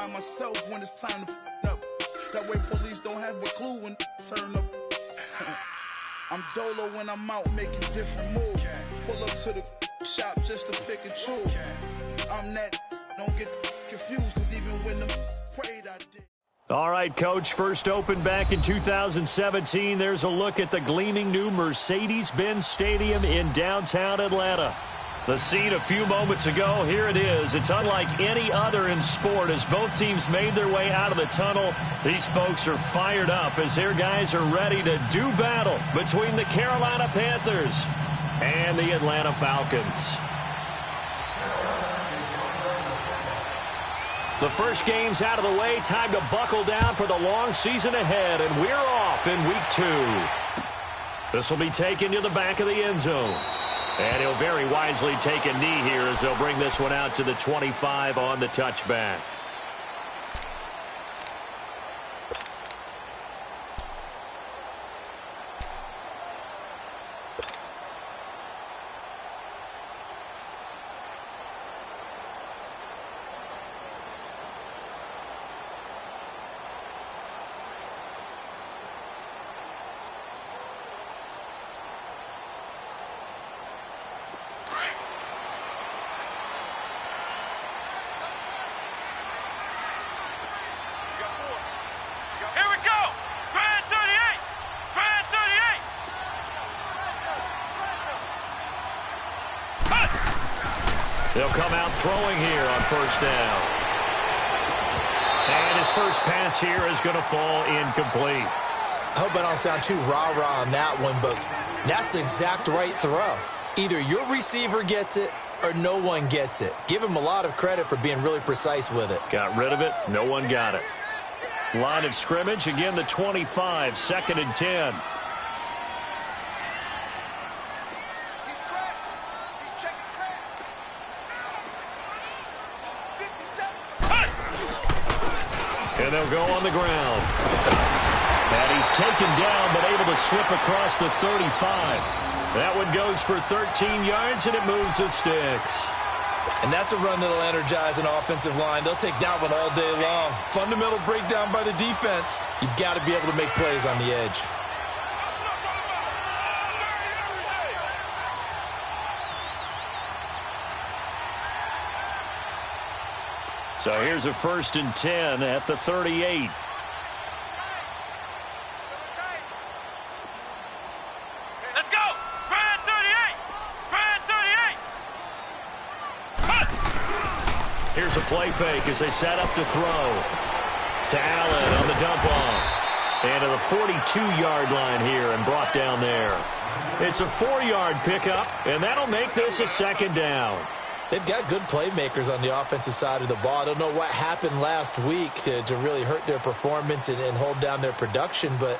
by myself when it's time to up. That way police don't have a clue when turn up. I'm dolo when I'm out making different moves. Pull up to the shop just to pick and choose. I'm that, don't get confused, cause even when them prayed I did. All right, Coach, first opened back in 2017. There's a look at the gleaming new Mercedes-Benz Stadium in downtown Atlanta. The scene a few moments ago, here it is. It's unlike any other in sport as both teams made their way out of the tunnel. These folks are fired up as their guys are ready to do battle between the Carolina Panthers and the Atlanta Falcons. The first game's out of the way. Time to buckle down for the long season ahead, and we're off in week 2. This will be taken to the back of the end zone. And he'll very wisely take a knee here as they'll bring this one out to the 25 on the touchback. They'll come out throwing here on first down. And his first pass here is going to fall incomplete. I hope I don't sound too rah-rah on that one, but that's the exact right throw. Either your receiver gets it or no one gets it. Give him a lot of credit for being really precise with it. Got rid of it. No one got it. Line of scrimmage, again the 25, 2nd and 10. And they'll go on the ground. And he's taken down, but able to slip across the 35. That one goes for 13 yards, and it moves the sticks. And that's a run that'll energize an offensive line. They'll take that one all day long. Fundamental breakdown by the defense. You've got to be able to make plays on the edge. So here's a 1st and 10 at the 38. Let's go! Brand 38! Brand 38! Here's a play fake as they set up to throw. To Allen on the dump off. And to the 42-yard line here and brought down there. It's a 4-yard pickup, and that'll make this a 2nd down. They've got good playmakers on the offensive side of the ball. I don't know what happened last week to really hurt their performance and hold down their production, but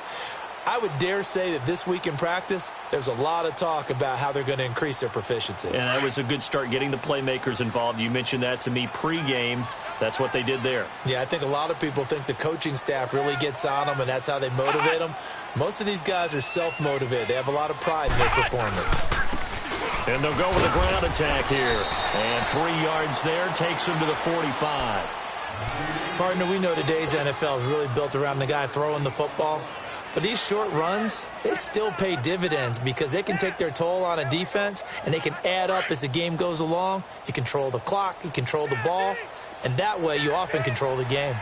I would dare say that this week in practice, there's a lot of talk about how they're going to increase their proficiency. And that was a good start getting the playmakers involved. You mentioned that to me pregame. That's what they did there. Yeah, I think a lot of people think the coaching staff really gets on them, and that's how they motivate them. Most of these guys are self-motivated. They have a lot of pride in their performance. And they'll go with a ground attack here. And 3 yards there takes them to the 45. Partner, we know today's NFL is really built around the guy throwing the football. But these short runs, they still pay dividends because they can take their toll on a defense, and they can add up as the game goes along. You control the clock, you control the ball, and that way you often control the game.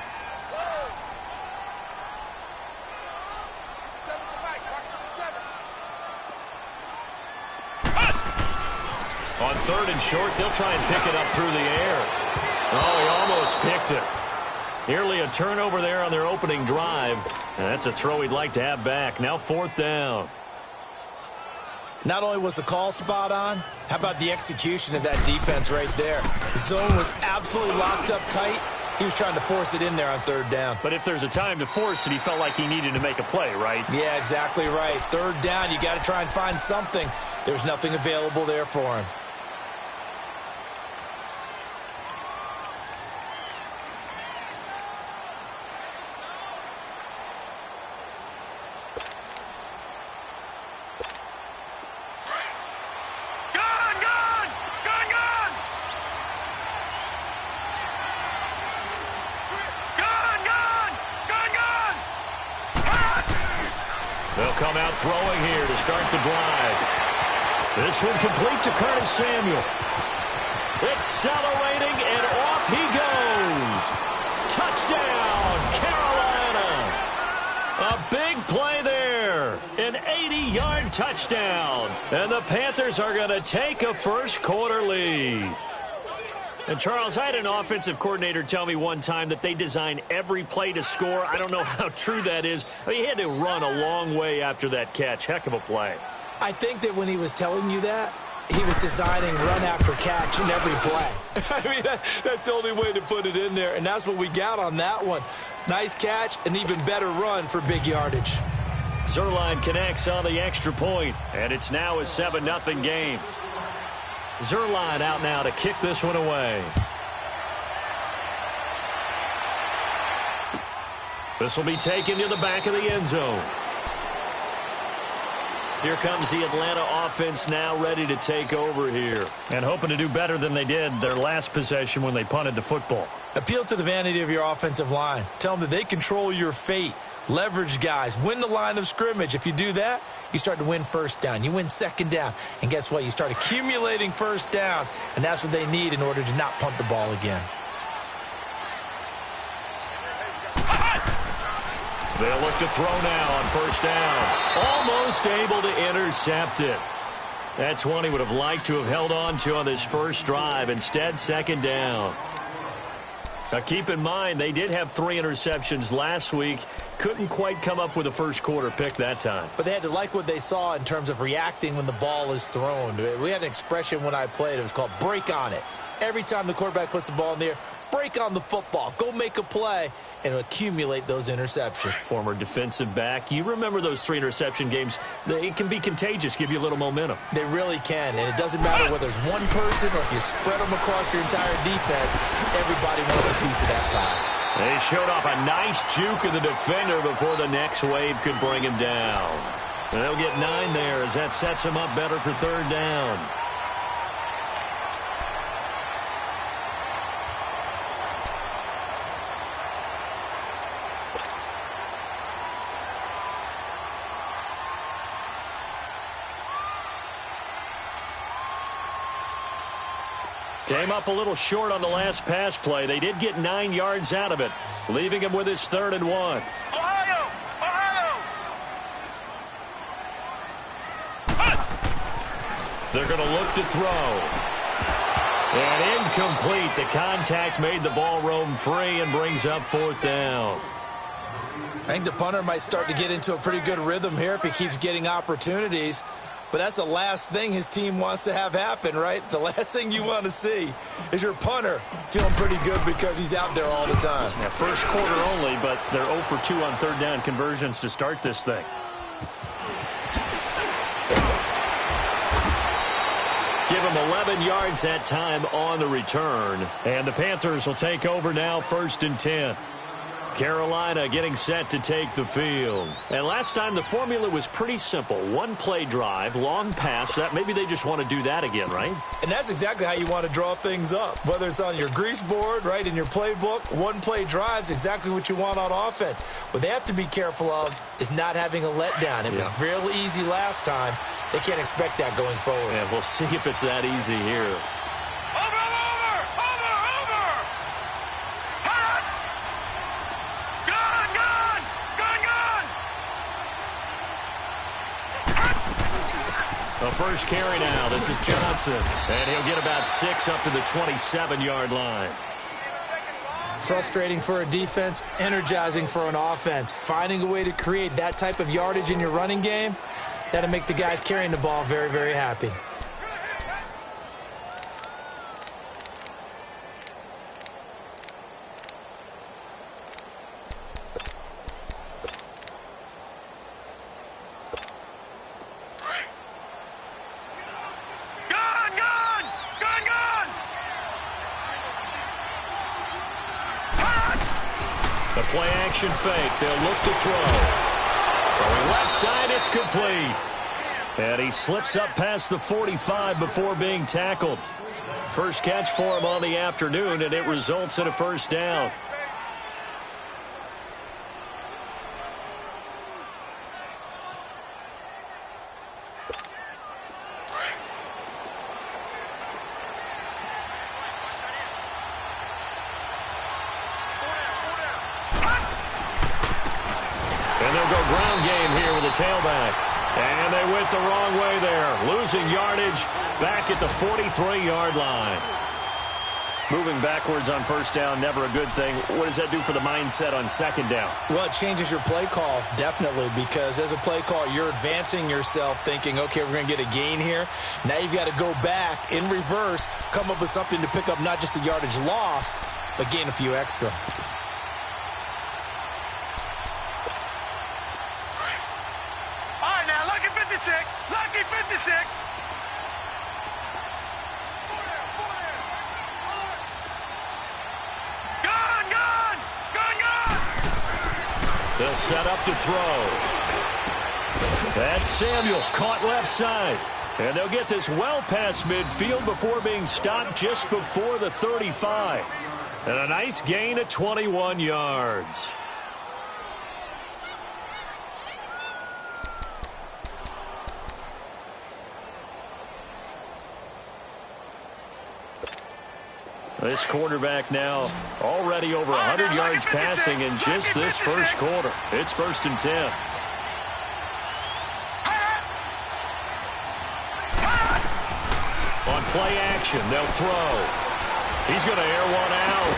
On 3rd and short, they'll try and pick it up through the air. Oh, he almost picked it. Nearly a turnover there on their opening drive. And that's a throw he'd like to have back. Now 4th down. Not only was the call spot on, how about the execution of that defense right there? The zone was absolutely locked up tight. He was trying to force it in there on 3rd down. But if there's a time to force it, he felt like he needed to make a play, right? Yeah, exactly right. 3rd down, you got to try and find something. There's nothing available there for him. come out throwing here to start the drive. This one complete to Curtis Samuel. Accelerating, and off he goes. Touchdown, Carolina. A big play there. An 80-yard touchdown. And the Panthers are going to take a first-quarter lead. And, Charles, I had an offensive coordinator tell me one time that they design every play to score. I don't know how true that is. I mean, he had to run a long way after that catch. Heck of a play. I think that when he was telling you that, he was designing run after catch in every play. I mean, that's the only way to put it in there, and that's what we got on that one. Nice catch, an even better run for big yardage. Zerline connects on the extra point, and it's now a 7-0 game. Zerline out now to kick this one away. This will be taken to the back of the end zone. Here comes the Atlanta offense now ready to take over here. And hoping to do better than they did their last possession when they punted the football. Appeal to the vanity of your offensive line. Tell them that they control your fate. Leverage guys. Win the line of scrimmage. If you do that, you start to win first down. You win second down. And guess what? You start accumulating first downs. And that's what they need in order to not punt the ball again. They'll look to throw now on first down. Almost able to intercept it. That's one he would have liked to have held on to on this first drive. Instead, second down. Now, keep in mind, they did have 3 interceptions last week. Couldn't quite come up with a first-quarter pick that time. But they had to like what they saw in terms of reacting when the ball is thrown. We had an expression when I played. It was called break on it. Every time the quarterback puts the ball in the air, break on the football. Go make a play and accumulate those interceptions. Former defensive back. You remember those 3 interception games. It can be contagious, give you a little momentum. They really can, and it doesn't matter whether it's one person or if you spread them across your entire defense. Everybody wants a piece of that pie. They showed off a nice juke of the defender before the next wave could bring him down. And they'll get 9 there as that sets him up better for third down. Came up a little short on the last pass play. They did get 9 yards out of it, leaving him with his 3rd and 1. Ohio! Ohio! They're going to look to throw. And incomplete. The contact made the ball roam free and brings up 4th down. I think the punter might start to get into a pretty good rhythm here if he keeps getting opportunities. But that's the last thing his team wants to have happen, right? The last thing you want to see is your punter feeling pretty good because he's out there all the time. Yeah, first quarter only, but they're 0 for 2 on 3rd down conversions to start this thing. Give him 11 yards that time on the return. And the Panthers will take over now, 1st and 10. Carolina getting set to take the field. And last time the formula was pretty simple. 1 play drive, long pass. That maybe they just want to do that again, right? And that's exactly how you want to draw things up. Whether it's on your grease board, right, in your playbook, 1 play drive is exactly what you want on offense. What they have to be careful of is not having a letdown. It was real easy last time. They can't expect that going forward. Yeah, we'll see if it's that easy here. The first carry now. This is Johnson. And he'll get about 6 up to the 27-yard line. Frustrating for a defense, energizing for an offense. Finding a way to create that type of yardage in your running game, that'll make the guys carrying the ball very, very happy. The play action fake. They'll look to throw. From left side, it's complete. And he slips up past the 45 before being tackled. First catch for him on the afternoon, and it results in a first down. tailback. And they went the wrong way there, losing yardage back at the 43-yard line. Moving backwards on first down, never a good thing. What does that do for the mindset on second down? Well, it changes your play call, definitely, because as a play call, you're advancing yourself thinking, okay, we're going to get a gain here. Now you've got to go back in reverse, come up with something to pick up not just the yardage lost, but gain a few extra. All right, now, lucky 56. Lucky 56. They'll set up to throw. That's Samuel, caught left side. And they'll get this well past midfield before being stopped just before the 35. And a nice gain of 21 yards. This quarterback now already over 100 yards passing in just this first quarter. It's 1st and 10. On play action, they'll throw. He's going to air one out.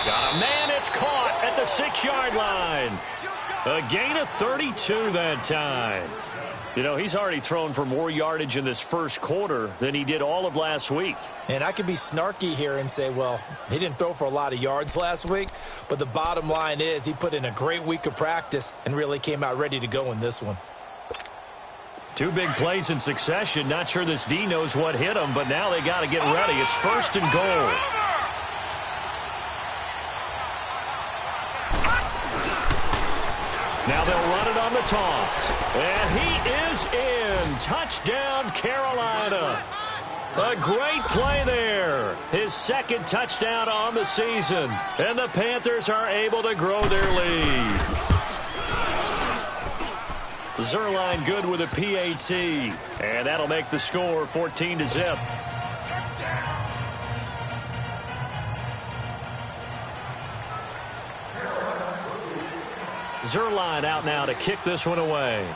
Got a man, it's caught at the 6-yard line. A gain of 32 that time. You know, he's already thrown for more yardage in this first quarter than he did all of last week. And I could be snarky here and say, well, he didn't throw for a lot of yards last week, but the bottom line is he put in a great week of practice and really came out ready to go in this one. 2 big plays in succession. Not sure this D knows what hit him, but now they got to get ready. It's 1st and goal. Now they'll run it on the toss. And he is in. Touchdown, Carolina. A great play there. His 2nd touchdown on the season. And the Panthers are able to grow their lead. Zerline good with a PAT. And that'll make the score 14-0. Zerline out now to kick this one away.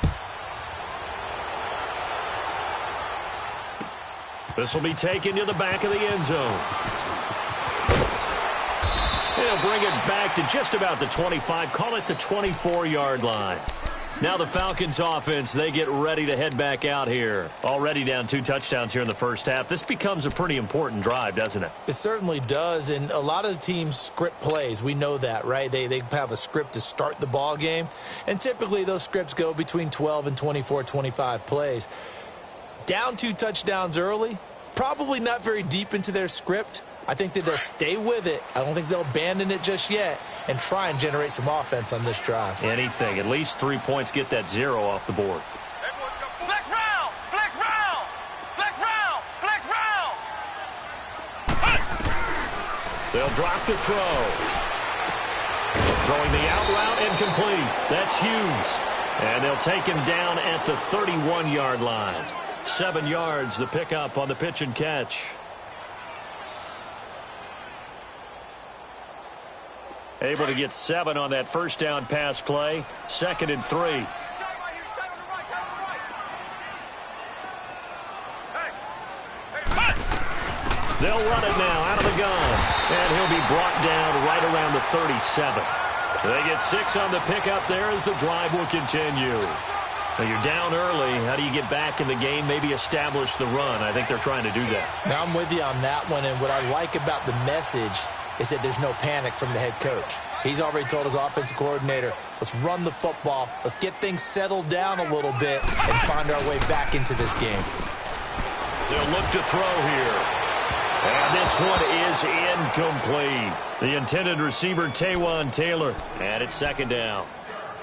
This will be taken to the back of the end zone. He'll bring it back to just about the 25, call it the 24-yard line. Now the Falcons offense, they get ready to head back out here. Already down 2 touchdowns here in the first half. This becomes a pretty important drive, doesn't it? It certainly does, and a lot of the teams script plays. We know that, right? They have a script to start the ball game, and typically those scripts go between 12 and 24, 25 plays. Down 2 touchdowns early, probably not very deep into their script. I think that they'll stay with it. I don't think they'll abandon it just yet and try and generate some offense on this drive. Anything. At least 3 points, get that 0 off the board. Flex round! Flex round! Flex round! Flex round! They'll drop the throw. Throwing the out route incomplete. That's Hughes. And they'll take him down at the 31-yard line. 7 yards, the pickup on the pitch and catch. Able to get 7 on that first down pass play. 2nd and 3. They'll run it now out of the gun. And he'll be brought down right around the 37. They get 6 on the pickup there as the drive will continue. Now you're down early. How do you get back in the game, maybe establish the run? I think they're trying to do that. Now I'm with you on that one, and what I like about the message is that there's no panic from the head coach. He's already told his offensive coordinator, let's run the football, let's get things settled down a little bit and find our way back into this game. They'll look to throw here. And this one is incomplete. The intended receiver, Taywan Taylor. And it's 2nd down.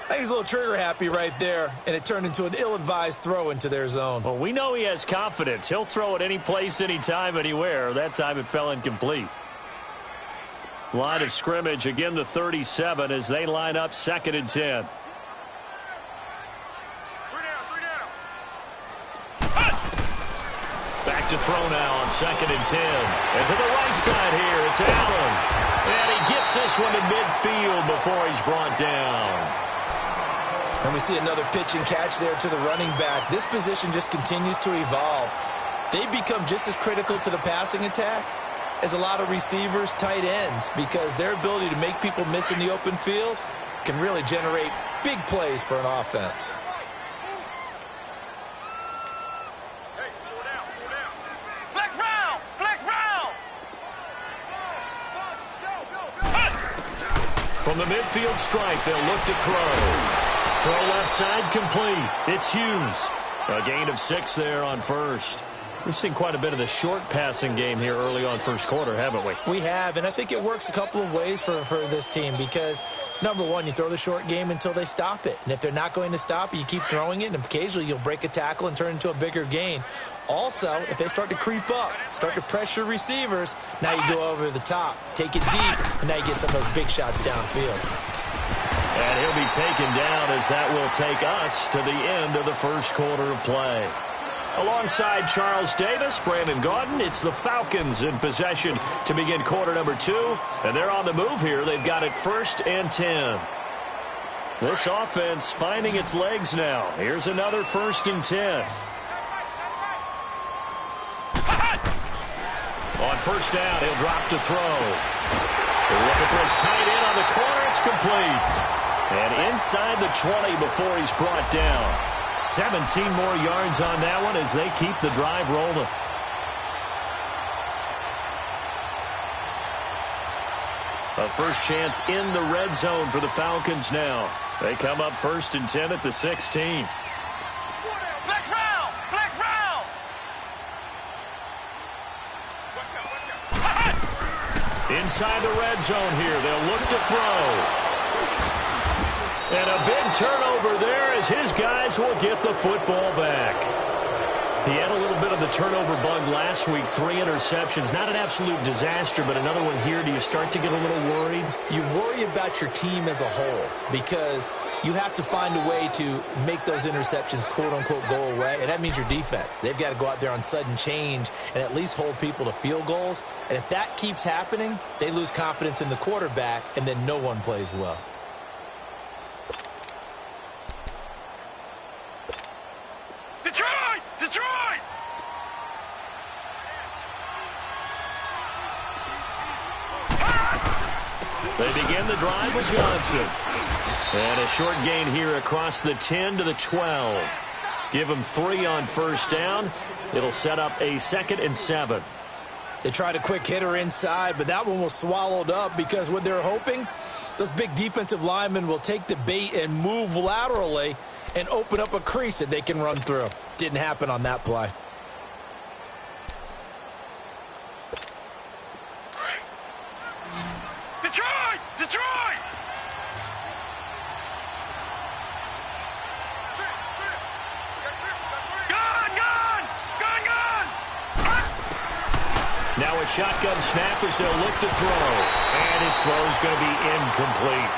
I think he's a little trigger happy right there, and it turned into an ill-advised throw into their zone. Well, we know he has confidence. He'll throw it any place, anytime, anywhere. That time it fell incomplete. Line of scrimmage, again the 37 as they line up 2nd and 10. Back to throw now on 2nd and 10. And to the right side here, it's Allen. And he gets this one to midfield before he's brought down. And we see another pitch and catch there to the running back. This position just continues to evolve. They become just as critical to the passing attack as a lot of receivers, tight ends, because their ability to make people miss in the open field can really generate big plays for an offense. Flex round! Flex round! From the midfield stripe, they'll look to throw. Throw left side complete. It's Hughes. A gain of 6 there on first. We've seen quite a bit of the short passing game here early on first quarter, haven't we? We have, and I think it works a couple of ways for this team because, number one, you throw the short game until they stop it. And if they're not going to stop it, you keep throwing it, and occasionally you'll break a tackle and turn into a bigger gain. Also, if they start to creep up, start to pressure receivers, now you go over the top, take it deep, and now you get some of those big shots downfield. And he'll be taken down as that will take us to the end of the first quarter of play. Alongside Charles Davis, Brandon Gaudin, it's the Falcons in possession to begin quarter number 2. And they're on the move here. They've got it 1st and 10. This offense finding its legs now. Here's another 1st and 10. On first down, he'll drop to throw. They're looking for his tight end on the corner. It's complete. And inside the 20 before he's brought down. 17 more yards on that one as they keep the drive rolling. A first chance in the red zone for the Falcons now. They come up 1st and 10 at the 16. Flex round! Flex round! Inside the red zone here. They'll look to throw. And a big turnover there as his guys will get the football back. He had a little bit of the turnover bug last week, 3 interceptions. Not an absolute disaster, but another one here. Do you start to get a little worried? You worry about your team as a whole because you have to find a way to make those interceptions, quote-unquote, go away, and that means your defense. They've got to go out there on sudden change and at least hold people to field goals. And if that keeps happening, they lose confidence in the quarterback, and then no one plays well. Detroit! Detroit! They begin the drive with Johnson. And a short gain here across the 10 to the 12. Give him 3 on first down. It'll set up a 2nd and 7. They tried a quick hitter inside, but that one was swallowed up because what they're hoping, those big defensive linemen will take the bait and move laterally and open up a crease that they can run through. Didn't happen on that play. Detroit! Detroit! Gun! Gun! Gun! Gun! Now a shotgun snap as they'll look to throw. And his throw is going to be incomplete.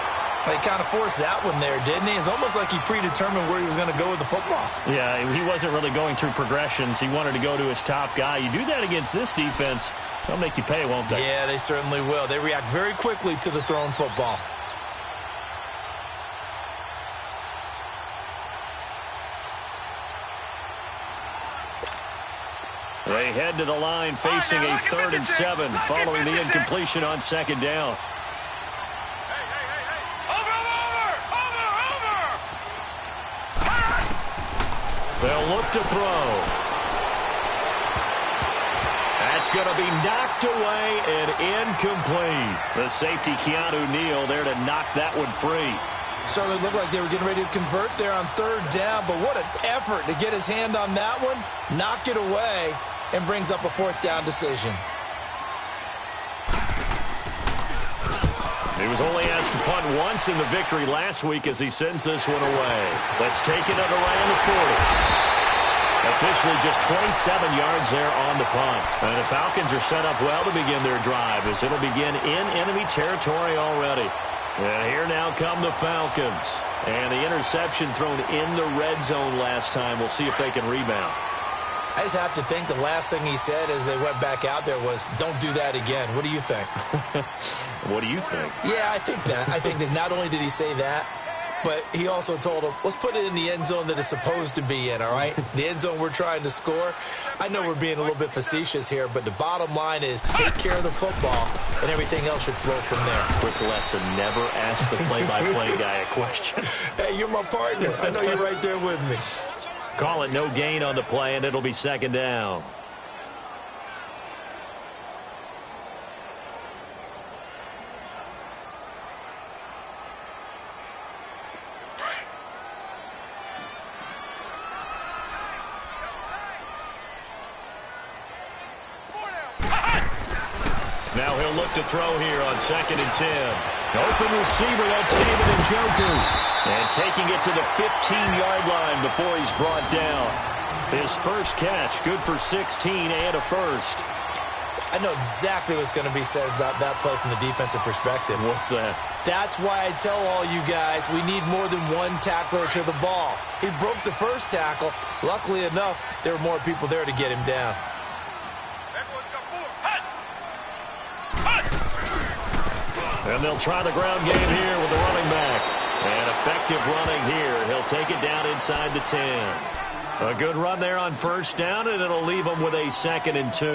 He kind of forced that one there, didn't he? It's almost like he predetermined where he was going to go with the football. Yeah, he wasn't really going through progressions. He wanted to go to his top guy. You do that against this defense, they'll make you pay, won't they? Yeah, they certainly will. They react very quickly to the thrown football. They head to the line facing a 3rd and 7 following the incompletion on 2nd down. They'll look to throw. That's going to be knocked away and incomplete. The safety, Keanu Neal, there to knock that one free. Certainly looked like they were getting ready to convert there on 3rd down, but what an effort to get his hand on that one, knock it away, and brings up a 4th down decision. He was only asked to punt once in the victory last week as he sends this one away. Let's take it at around the 40. Officially just 27 yards there on the punt. And the Falcons are set up well to begin their drive as it'll begin in enemy territory already. And here now come the Falcons. And the interception thrown in the red zone last time. We'll see if they can rebound. I just have to think the last thing he said as they went back out there was, don't do that again. What do you think? What do you think? Yeah, I think that. I think that not only did he say that, but he also told him, let's put it in the end zone that it's supposed to be in, all right? The end zone we're trying to score. I know we're being a little bit facetious here, but the bottom line is take care of the football, and everything else should flow from there. Quick lesson, never ask the play-by-play guy a question. Hey, you're my partner. I know you're right there with me. Call it no gain on the play, and it'll be second down. Now he'll look to throw here on 2nd and 10. Open receiver, that's David Njoku. And taking it to the 15-yard line before he's brought down. His first catch, good for 16 and a first. I know exactly what's going to be said about that play from the defensive perspective. What's that? That's why I tell all you guys we need more than one tackler to the ball. He broke the first tackle. Luckily enough, there were more people there to get him down. And they'll try the ground game here with the running back. And effective running here. He'll take it down inside the 10. A good run there on first down, and it'll leave him with a 2nd and 2.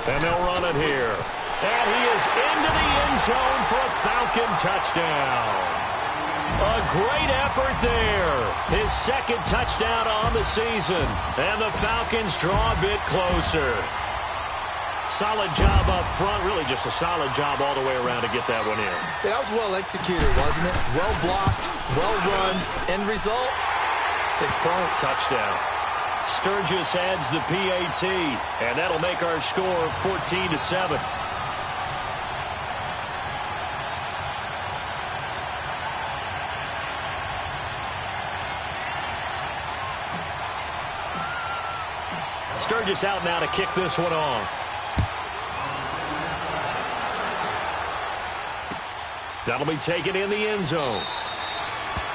And they'll run it here. And he is into the end zone for a Falcon touchdown. A great effort there. His second touchdown on the season. And the Falcons draw a bit closer. Solid job up front. Really just a solid job all the way around to get that one in. That was well executed, wasn't it? Well blocked, well run. End result, 6 points. Touchdown. Sturgis adds the PAT, and that'll make our score 14-7. Sturgis out now to kick this one off. That'll be taken in the end zone.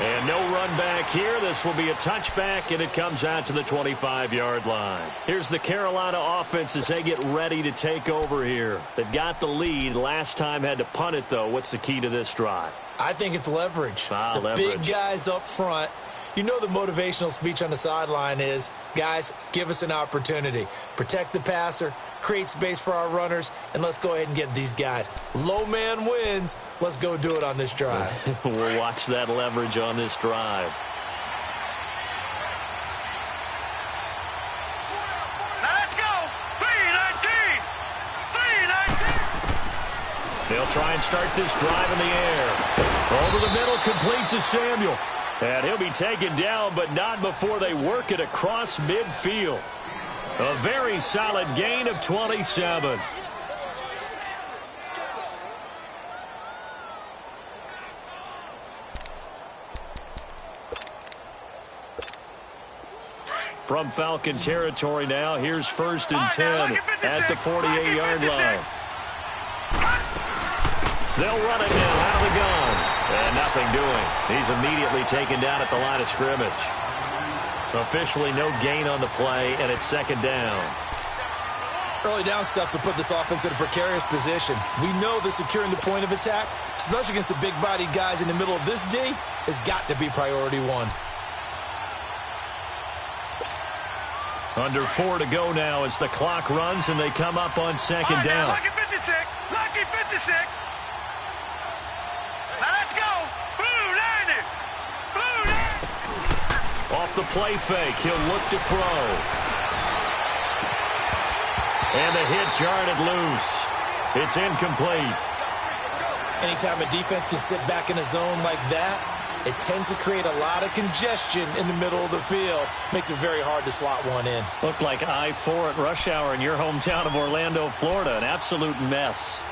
And no run back here. This will be a touchback, and it comes out to the 25-yard line. Here's the Carolina offense as they get ready to take over here. They've got the lead. Last time had to punt it, though. What's the key to this drive? I think it's leverage. Leverage. Big guys up front. You know the motivational speech on the sideline is, guys, give us an opportunity. Protect the passer, create space for our runners, and let's go ahead and get these guys. Low man wins. Let's go do it on this drive. We'll watch that leverage on this drive. Now let's go. 3-19. 3-19. They'll try and start this drive in the air. Over the middle, complete to Samuel. And he'll be taken down, but not before they work it across midfield. A very solid gain of 27. From Falcon territory now, here's 1st and 10 at the 48-yard line. They'll run it now out of the gun. And nothing doing. He's immediately taken down at the line of scrimmage. Officially no gain on the play, and it's 2nd down. Early down stuff will put this offense in a precarious position. We know that securing the point of attack, especially against the big-bodied guys in the middle of this D, has got to be priority one. Under 4 to go now as the clock runs, and they come up on 2nd down. Lucky 56. Lucky 56. Now let's go. Blue 90. Blue 90. Off the play fake, he'll look to throw. And the hit jarred it loose. It's incomplete. Anytime a defense can sit back in a zone like that, it tends to create a lot of congestion in the middle of the field. Makes it very hard to slot one in. Looked like I-4 at rush hour in your hometown of Orlando, Florida. An absolute mess.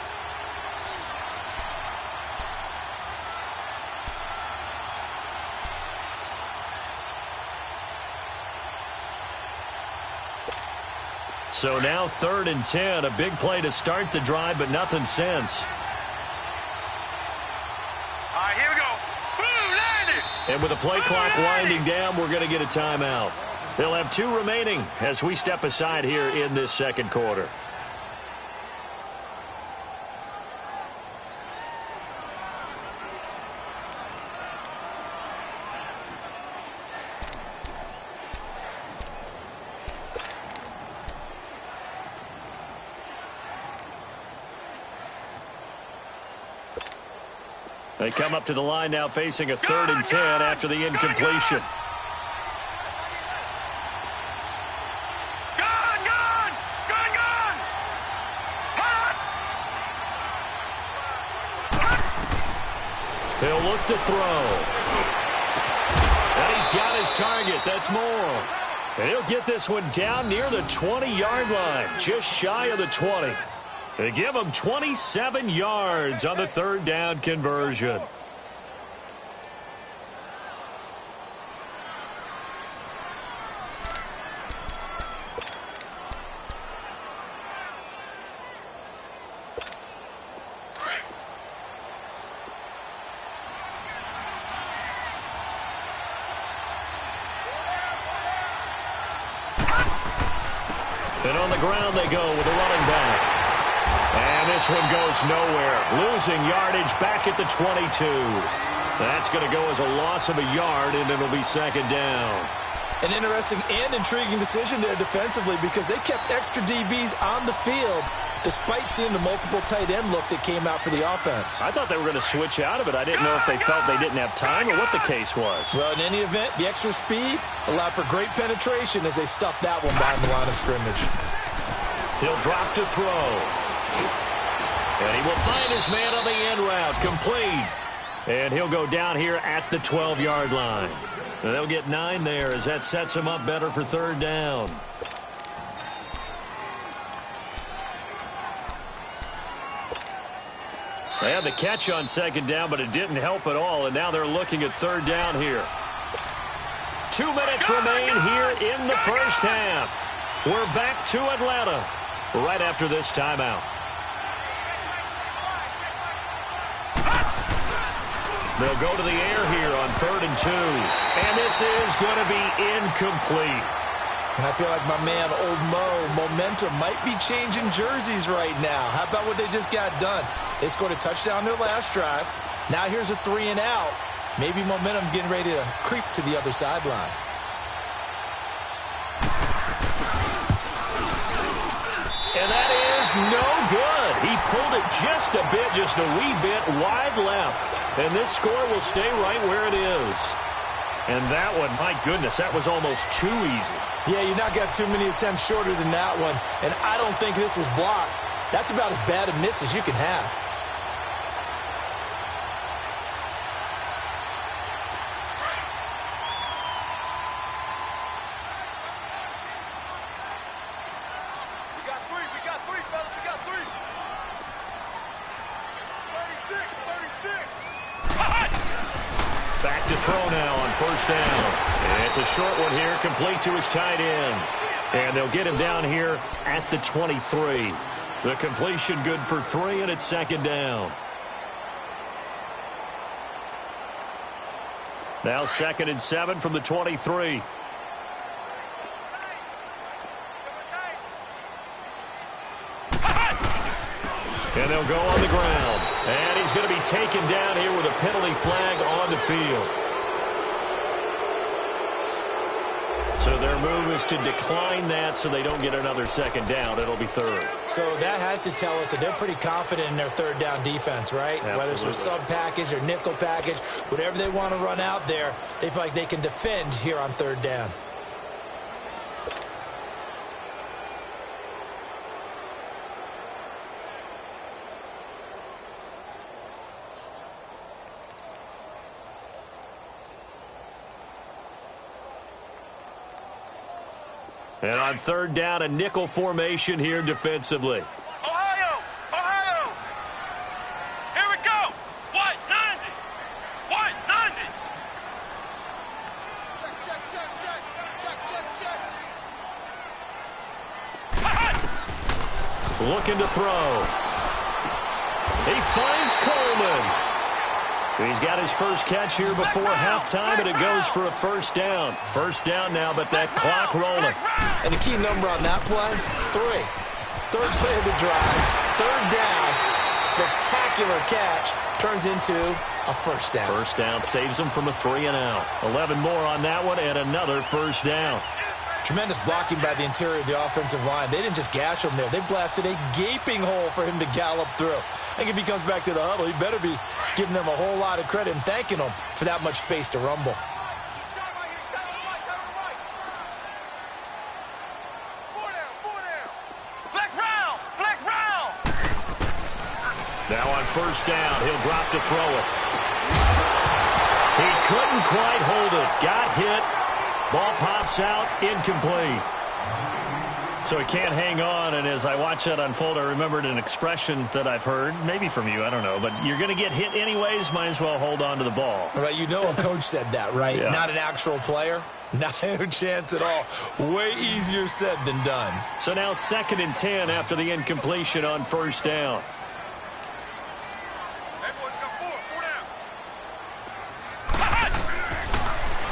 So now 3rd and 10. A big play to start the drive, but nothing since. And with the play clock winding down, we're going to get a timeout. They'll have 2 remaining as we step aside here in this second quarter. They come up to the line now facing a 3rd and 10 after the incompletion. He'll look to throw. And he's got his target. That's Moore. And he'll get this one down near the 20-yard line, just shy of the 20. They give him 27 yards on the 3rd down conversion. And on the ground they go with a running back. And this one goes nowhere. Losing yardage back at the 22. That's going to go as a loss of a yard, and it'll be 2nd down. An interesting and intriguing decision there defensively because they kept extra DBs on the field despite seeing the multiple tight end look that came out for the offense. I thought they were going to switch out of it. I didn't know if they felt they didn't have time or what the case was. Well, in any event, the extra speed allowed for great penetration as they stuffed that one behind the line of scrimmage. He'll drop to throw. And he will find his man on the end route. Complete. And he'll go down here at the 12-yard line. And they'll get 9 there as that sets him up better for 3rd down. They had the catch on 2nd down, but it didn't help at all. And now they're looking at 3rd down here. 2 minutes remain here in the first half. We're back to Atlanta right after this timeout. They'll go to the air here on 3rd and 2. And this is going to be incomplete. And I feel like my man, Old Mo, momentum might be changing jerseys right now. How about what they just got done? They scored a touchdown their last drive. Now here's a 3 and out. Maybe momentum's getting ready to creep to the other sideline. And that is no good. He pulled it just a wee bit wide left. And this score will stay right where it is. And that one, my goodness, that was almost too easy. Yeah, you're not got too many attempts shorter than that one. And I don't think this was blocked. That's about as bad a miss as you can have. We got three, fellas. We got 3. 36. Back to throw now on 1st down. And it's a short one here, complete to his tight end. And they'll get him down here at the 23. The completion good for 3, and it's 2nd down. Now 2nd and 7 from the 23. And they'll go on the ground. And he's going to be taken down here with a penalty flag on the field. So their move is to decline that so they don't get another 2nd down. It'll be 3rd. So that has to tell us that they're pretty confident in their 3rd down defense, right? Absolutely. Whether it's a sub package or nickel package, whatever they want to run out there, they feel like they can defend here on 3rd down. And on 3rd down, a nickel formation here defensively. Ohio! Ohio! Here we go! White 90! White 90! Check, check, check, check. Check, check, check. Looking to throw. He finds Coleman. He's got his first catch here before halftime, and it goes for a first down. First down now, but that clock rolling. And the key number on that play, 3. Third play of the drive, third down, spectacular catch, turns into a first down. First down saves him from a 3-and-out. 11 more on that one, and another first down. Tremendous blocking by the interior of the offensive line. They didn't just gash him there. They blasted a gaping hole for him to gallop through. I think if he comes back to the huddle, he better be giving them a whole lot of credit and thanking them for that much space to rumble. Now on first down, he'll drop to throw it. He couldn't quite hold it. Got hit. Ball pops out, incomplete. So he can't hang on, and as I watch that unfold, I remembered an expression that I've heard, maybe from you, I don't know, but you're going to get hit anyways, might as well hold on to the ball. All right, you know a coach said that, right? Yeah. Not an actual player. Not a chance at all. Way easier said than done. So now 2nd and 10 after the incompletion on first down.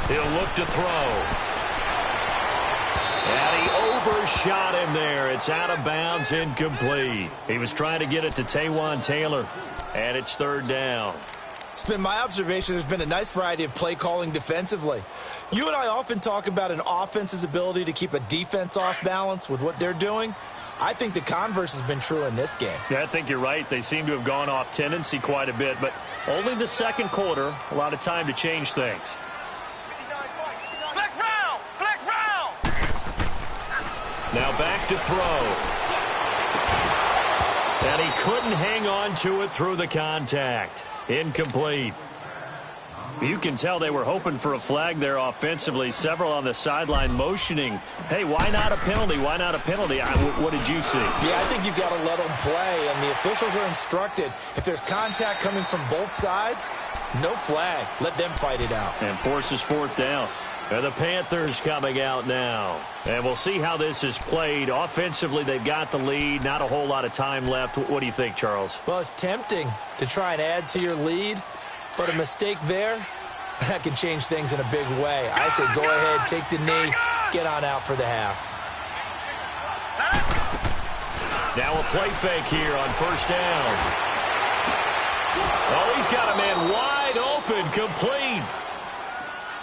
He'll look to throw. And he overshot him there. It's out of bounds, incomplete. He was trying to get it to Taywan Taylor, and it's third down. It's been my observation there's been a nice variety of play calling defensively. You and I often talk about an offense's ability to keep a defense off balance with what they're doing. I think the converse has been true in this game. Yeah, I think you're right. They seem to have gone off tendency quite a bit, but only the second quarter, a lot of time to change things. Now back to throw. And he couldn't hang on to it through the contact. Incomplete. You can tell they were hoping for a flag there offensively. Several on the sideline motioning, hey, why not a penalty? Why not a penalty? What did you see? Yeah, I think you've got to let them play, and the officials are instructed. If there's contact coming from both sides, no flag. Let them fight it out. And forces fourth down. And the Panthers coming out now. And we'll see how this is played. Offensively, they've got the lead. Not a whole lot of time left. What do you think, Charles? Well, it's tempting to try and add to your lead, but a mistake there, that can change things in a big way. I say go ahead, take the knee, get on out for the half. Now a play fake here on first down. Oh, he's got a man wide open, complete.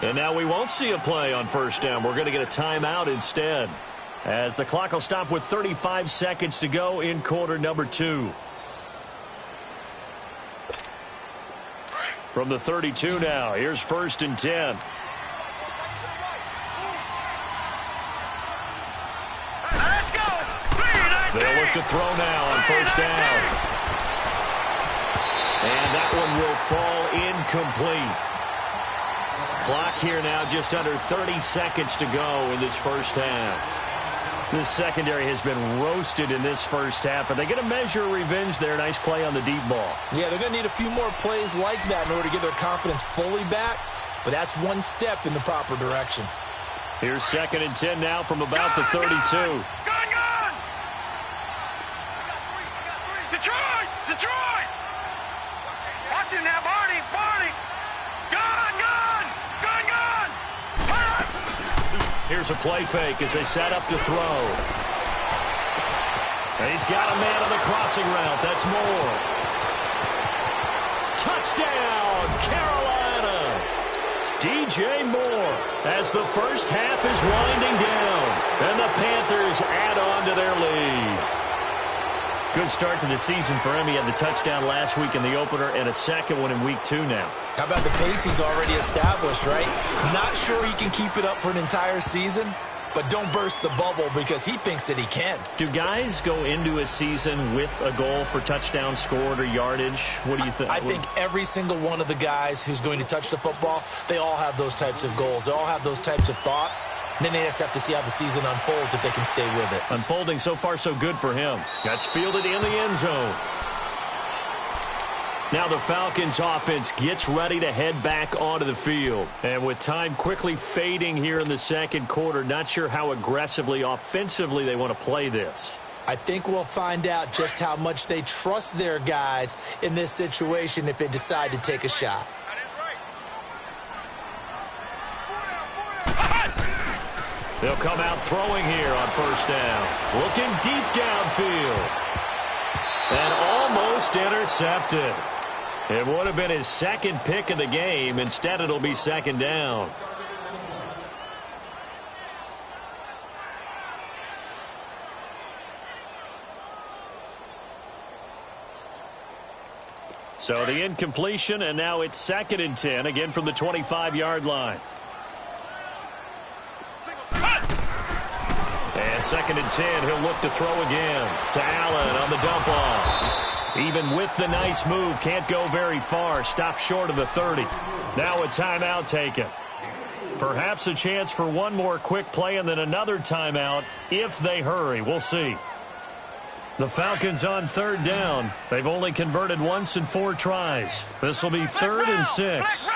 And now we won't see a play on first down. We're going to get a timeout instead, as the clock will stop with 35 seconds to go in quarter number 2. From the 32 now, here's 1st and 10. Let's go. They'll look to throw now on first down. And that one will fall incomplete. Clock here now, just under 30 seconds to go in this first half. This secondary has been roasted in this first half, but they're going to measure revenge there. Nice play on the deep ball. Yeah, they're going to need a few more plays like that in order to get their confidence fully back, but that's one step in the proper direction. Here's 2nd and 10 now from about the 32. Gun! Detroit! Watch him now, Barney! Gun! Here's a play fake as they set up to throw. And he's got a man on the crossing route. That's Moore. Touchdown, Carolina. DJ Moore as the first half is winding down. And the Panthers add on to their lead. Good start to the season for him. He had the touchdown last week in the opener and a second one in week 2 now. How about the pace he's already established, right? Not sure he can keep it up for an entire season, but don't burst the bubble because he thinks that he can. Do guys go into a season with a goal for touchdowns scored or yardage? What do you think? I think every single one of the guys who's going to touch the football, they all have those types of goals. They all have those types of thoughts. And then they just have to see how the season unfolds if they can stay with it. Unfolding so far so good for him. That's fielded in the end zone. Now the Falcons offense gets ready to head back onto the field. And with time quickly fading here in the second quarter, not sure how aggressively offensively they want to play this. I think we'll find out just how much they trust their guys in this situation if they decide to take a shot. They'll come out throwing here on first down. Looking deep downfield. And almost intercepted. It would have been his second pick of the game. Instead, it'll be second down. So the incompletion, and now it's 2nd and 10, again from the 25-yard line. And 2nd and 10, he'll look to throw again to Allen on the dump off. Even with the nice move, can't go very far. Stopped short of the 30. Now a timeout taken. Perhaps a chance for one more quick play and then another timeout if they hurry. We'll see. The Falcons on 3rd down. They've only converted once in 4 tries. This will be 3rd and 6.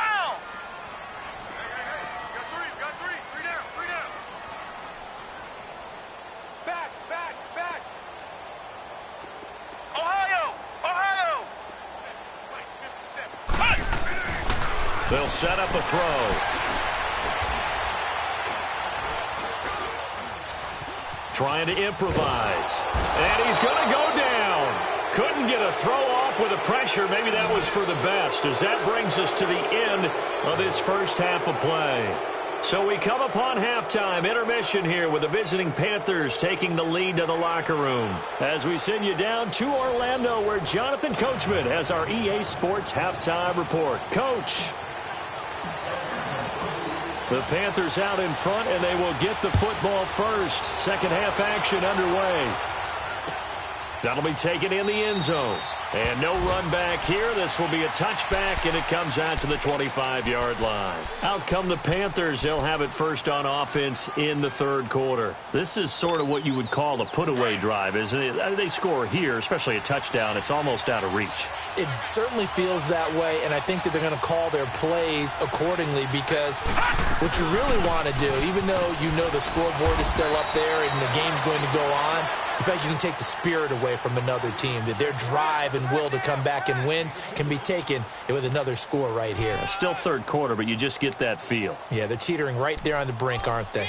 They'll set up a throw. Trying to improvise. And he's going to go down. Couldn't get a throw off with the pressure. Maybe that was for the best, as that brings us to the end of this first half of play. So we come upon halftime intermission here with the visiting Panthers taking the lead to the locker room. As we send you down to Orlando, where Jonathan Coachman has our EA Sports halftime report. Coach. The Panthers out in front, and they will get the football first. Second half action underway. That'll be taken in the end zone. And no run back here. This will be a touchback, and it comes out to the 25-yard line. Out come the Panthers. They'll have it first on offense in the 3rd quarter. This is sort of what you would call a put-away drive, isn't it? They score here, especially a touchdown. It's almost out of reach. It certainly feels that way, and I think that they're going to call their plays accordingly, because what you really want to do, even though you know the scoreboard is still up there and the game's going to go on, in fact, you can take the spirit away from another team, that their drive and will to come back and win can be taken with another score right here. Still 3rd quarter, but you just get that feel. Yeah, they're teetering right there on the brink, aren't they?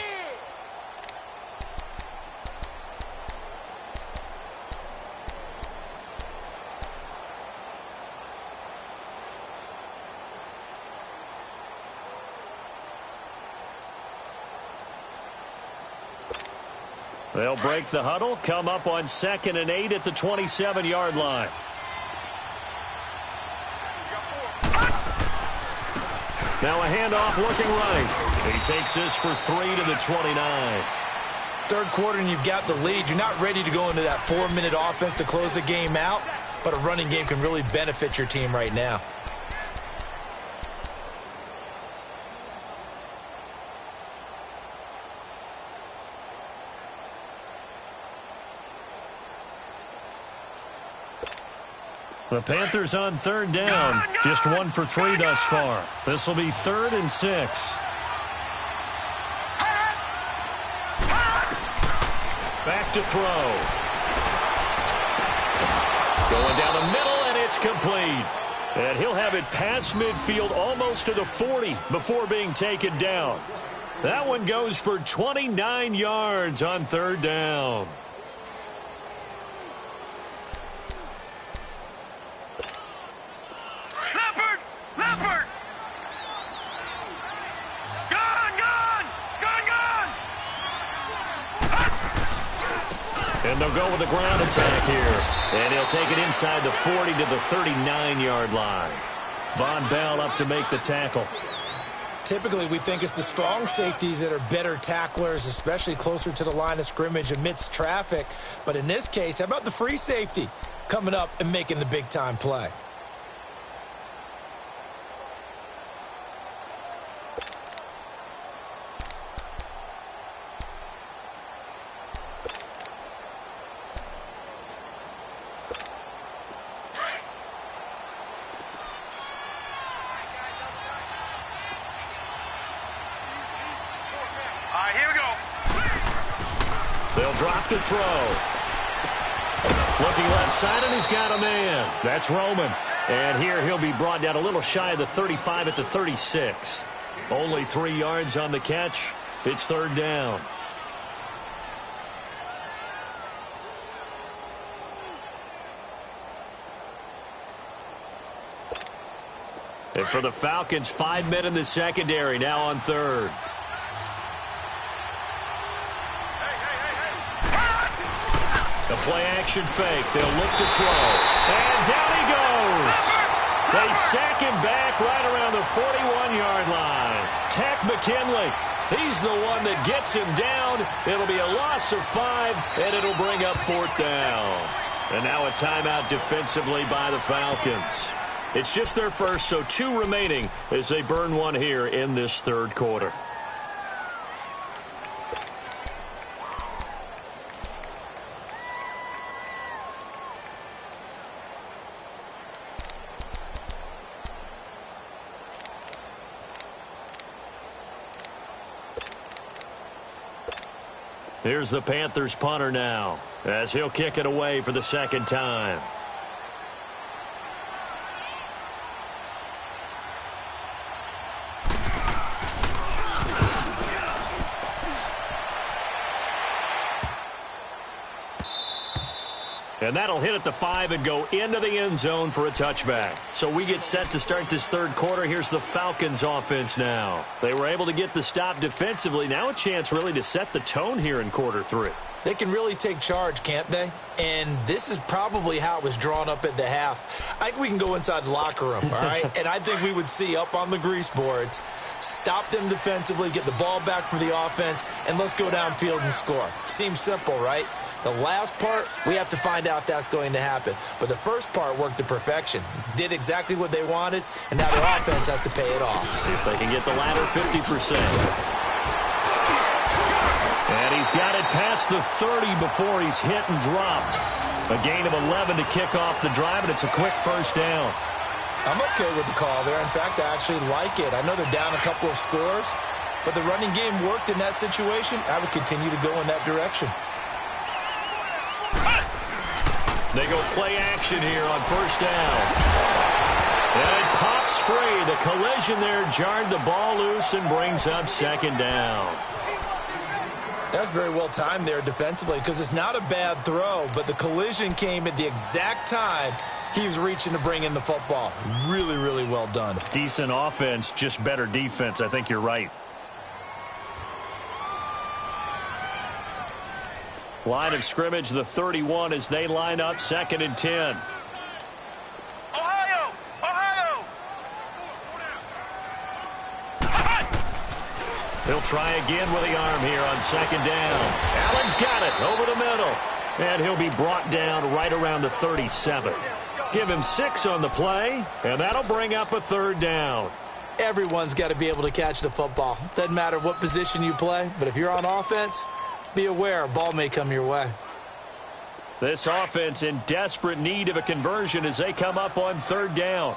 They'll break the huddle, come up on 2nd and 8 at the 27-yard line. Now a handoff looking right. He takes this for 3 to the 29. 3rd quarter and you've got the lead. You're not ready to go into that 4-minute offense to close the game out, but a running game can really benefit your team right now. The Panthers on 3rd down. Just 1 for 3 thus far. This will be 3rd and 6. Back to throw. Going down the middle, and it's complete. And he'll have it past midfield almost to the 40 before being taken down. That one goes for 29 yards on 3rd down. And they'll go with the ground attack here. And he'll take it inside the 40 to the 39-yard line. Von Bell up to make the tackle. Typically, we think it's the strong safeties that are better tacklers, especially closer to the line of scrimmage amidst traffic. But in this case, how about the free safety coming up and making the big-time play? They'll drop the throw. Looking left side, and he's got a man. That's Roman. And here he'll be brought down a little shy of the 35 at the 36. Only 3 yards on the catch. It's third down. And for the Falcons, 5 men in the secondary, now on third. The play-action fake. They'll look to throw. And down he goes. They sack him back right around the 41-yard line. Tack McKinley. He's the one that gets him down. It'll be a loss of 5, and it'll bring up fourth down. And now a timeout defensively by the Falcons. It's just their first, so 2 remaining as they burn one here in this third quarter. Here's the Panthers punter now, as he'll kick it away for the second time. And that'll hit at the 5 and go into the end zone for a touchback. So we get set to start this third quarter. Here's the Falcons offense now. They were able to get the stop defensively. Now a chance really to set the tone here in quarter 3. They can really take charge, can't they? And this is probably how it was drawn up at the half. I think we can go inside the locker room, all right? And I think we would see up on the grease boards, stop them defensively, get the ball back for the offense, and let's go downfield and score. Seems simple, right? The last part, we have to find out that's going to happen. But the first part worked to perfection. Did exactly what they wanted, and now their offense has to pay it off. See if they can get the latter 50%. And he's got it past the 30 before he's hit and dropped. A gain of 11 to kick off the drive, and it's a quick first down. I'm okay with the call there. In fact, I actually like it. I know they're down a couple of scores, but the running game worked in that situation. I would continue to go in that direction. They go play action here on first down. And it pops free. The collision there jarred the ball loose and brings up second down. That's very well timed there defensively because it's not a bad throw, but the collision came at the exact time he was reaching to bring in the football. Really, really well done. Decent offense, just better defense. I think you're right. Line of scrimmage, the 31 as they line up, 2nd and 10. Ohio! Ohio! He'll try again with the arm here on second down. Allen's got it over the middle. And he'll be brought down right around the 37. Give him 6 on the play, and that'll bring up a third down. Everyone's got to be able to catch the football. Doesn't matter what position you play, but if you're on offense, be aware a ball may come your way. This offense in desperate need of a conversion as they come up on third down.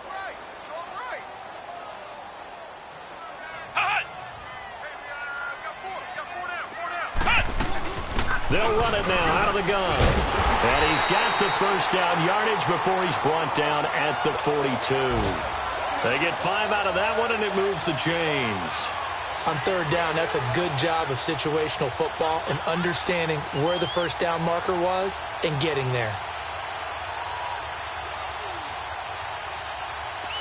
They'll run it now out of the gun. And he's got the first down yardage before he's brought down at the 42. They get 5 out of that one, and it moves the chains. On third down, that's a good job of situational football and understanding where the first down marker was and getting there.